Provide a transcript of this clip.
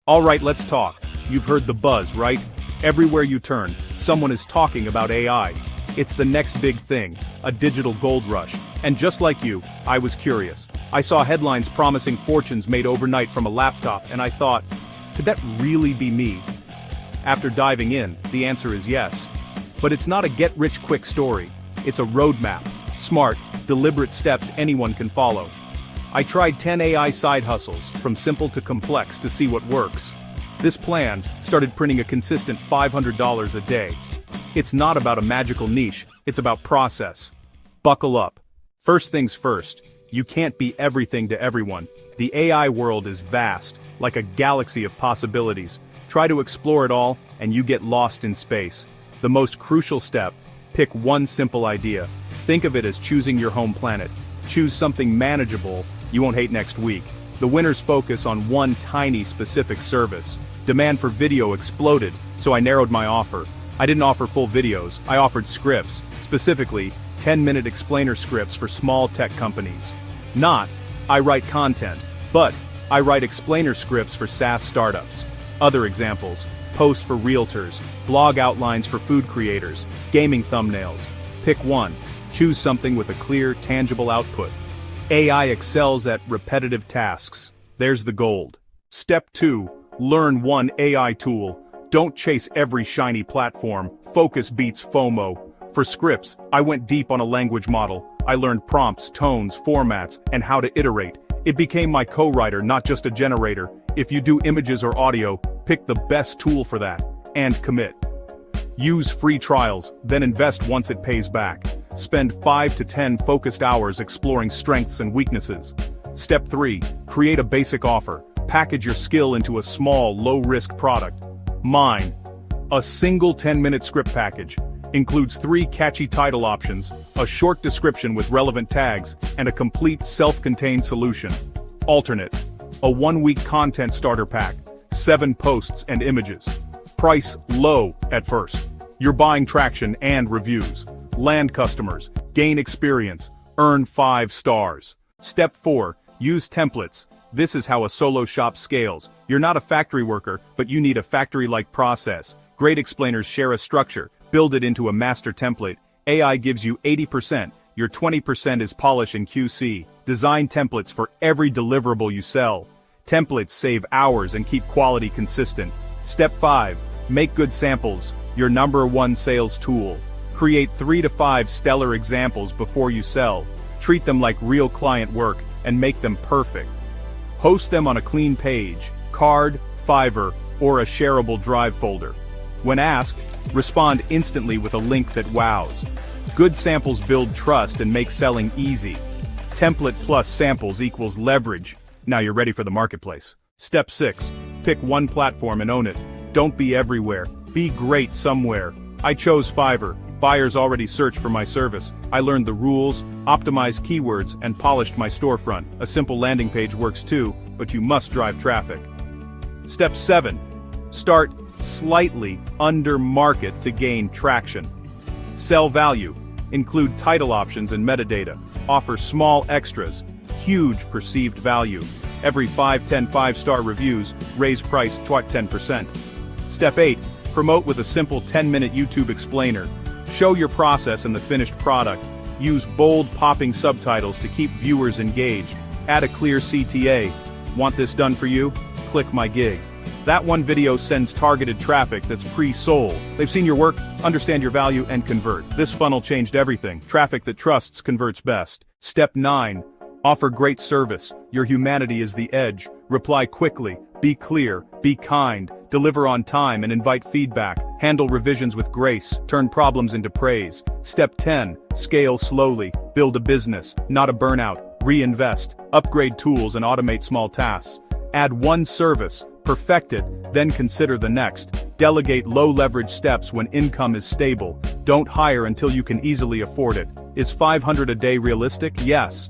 Alright, let's talk. You've heard the buzz, right? Everywhere you turn, someone is talking about AI. It's the next big thing, a digital gold rush. And just like you, I was curious. I saw headlines promising fortunes made overnight from a laptop, and I thought, could that really be me? After diving in, the answer is yes. But it's not a get-rich-quick story. It's a roadmap. Smart, deliberate steps anyone can follow. I tried 10 AI side hustles, from simple to complex, to see what works. This plan started printing a consistent $500 a day. It's not about a magical niche, it's about process. Buckle up. First things first, you can't be everything to everyone. The AI world is vast, like a galaxy of possibilities. Try to explore it all, and you get lost in space. The most crucial step, pick one simple idea. Think of it as choosing your home planet. Choose something manageable you won't hate next week. The winners focus on one tiny specific service. Demand for video exploded, so I narrowed my offer. I didn't offer full videos, I offered scripts, specifically 10-minute explainer scripts for small tech companies. Not, I write content, but I write explainer scripts for SaaS startups. Other examples, posts for realtors, blog outlines for food creators, gaming thumbnails. Pick one. Choose something with a clear, tangible output. AI excels at repetitive tasks. There's the gold. Step 2. Learn one AI tool. Don't chase every shiny platform. Focus beats FOMO. For scripts, I went deep on a language model. I learned prompts, tones, formats, and how to iterate. It became my co-writer, not just a generator. If you do images or audio, pick the best tool for that. And commit. Use free trials, then invest once it pays back. Spend 5 to 10 focused hours exploring strengths and weaknesses. Step 3. Create a basic offer. Package your skill into a small, low-risk product. Mine. A single 10-minute script package. Includes 3 catchy title options, a short description with relevant tags, and a complete self-contained solution. Alternate. A 1-week content starter pack. 7 posts and images. Price low at first. You're buying traction and reviews. Land customers, gain experience, earn 5 stars. Step 4. Use templates. This is how a solo shop scales. You're not a factory worker, but you need a factory-like process. Great explainers share a structure. Build it into a master template. AI gives you 80%. Your 20% is polish and QC. Design templates for every deliverable you sell. Templates save hours and keep quality consistent. Step 5. Make good samples. Your #1 sales tool. Create 3 to 5 stellar examples before you sell. Treat them like real client work and make them perfect. Host them on a clean page, Card, Fiverr, or a shareable Drive folder. When asked, respond instantly with a link that wows. Good samples build trust and make selling easy. Template plus samples equals leverage. Now you're ready for the marketplace. Step 6. Pick one platform and own it. Don't be everywhere. Be great somewhere. I chose Fiverr. Buyers already searched for my service. I learned the rules, optimized keywords, and polished my storefront. A simple landing page works too, but you must drive traffic. Step 7. Start slightly under market to gain traction. Sell value. Include title options and metadata. Offer small extras. Huge perceived value. Every 5-10 5-star reviews, raise price 10%. Step 8. Promote with a simple 10-minute YouTube explainer. Show your process and the finished product. Use bold, popping subtitles to keep viewers engaged. Add a clear CTA. Want this done for you? Click my gig. That one video sends targeted traffic that's pre-sold. They've seen your work, understand your value, and convert. This funnel changed everything. Traffic that trusts converts best. Step 9. Offer great service. Your humanity is the edge. Reply quickly. Be clear. Be kind. Deliver on time and invite feedback. Handle revisions with grace. Turn problems into praise. Step 10. Scale slowly. Build a business, not a burnout. Reinvest. Upgrade tools and automate small tasks. Add one service. Perfect it, then consider the next. Delegate low-leverage steps when income is stable. Don't hire until you can easily afford it. Is $500 a day realistic? Yes.